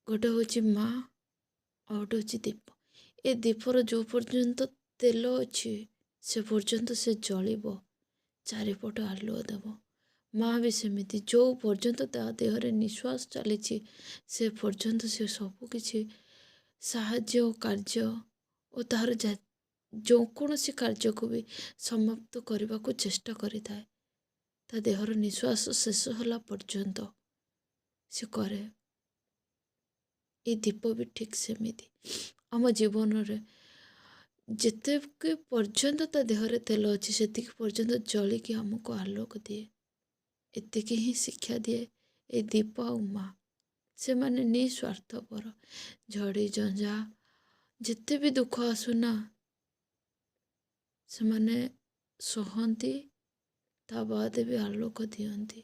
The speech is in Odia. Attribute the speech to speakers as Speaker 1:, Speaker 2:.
Speaker 1: ଗୋଟେ ହେଉଛି ମା ଆଉ ଗୋଟେ ହେଉଛି ଦୀପ। ଏ ଦୀପର ଯେଉଁ ପର୍ଯ୍ୟନ୍ତ ତେଲ ଅଛି ସେ ପର୍ଯ୍ୟନ୍ତ ସେ ଜଳିବ, ଚାରିପଟ ଆଲୁଅ ଦେବ। ମା ବି ସେମିତି, ଯେଉଁ ପର୍ଯ୍ୟନ୍ତ ତା ଦେହରେ ନିଶ୍ୱାସ ଚାଲିଛି ସେ ପର୍ଯ୍ୟନ୍ତ ସେ ସବୁକିଛି ସାହାଯ୍ୟ ଓ କାର୍ଯ୍ୟ ଓ ତାହାର ଯେକୌଣସି କାର୍ଯ୍ୟକୁ ବି ସମାପ୍ତ କରିବାକୁ ଚେଷ୍ଟା କରିଥାଏ। ତା ଦେହର ନିଶ୍ୱାସ ଶେଷ ହେଲା ପର୍ଯ୍ୟନ୍ତ ସେ କରେ। ଏ ଦୀପ ବି ଠିକ୍ ସେମିତି ଆମ ଜୀବନରେ ଯେତିକି ପର୍ଯ୍ୟନ୍ତ ତା ଦେହରେ ତେଲ ଅଛି ସେତିକି ପର୍ଯ୍ୟନ୍ତ ଜଳିକି ଆମକୁ ଆଲୋକ ଦିଏ। ଏତିକି ହିଁ ଶିକ୍ଷା ଦିଏ ଏ ଦୀପ ଆଉ ମା। ସେମାନେ ନିଃସ୍ୱାର୍ଥପର। ଝଡ଼ି ଝଞ୍ଜା ଯେତେ ବି ଦୁଃଖ ଆସୁନା ସେମାନେ ସହନ୍ତି, ତା ବାଦେ ବି ଆଲୋକ ଦିଅନ୍ତି।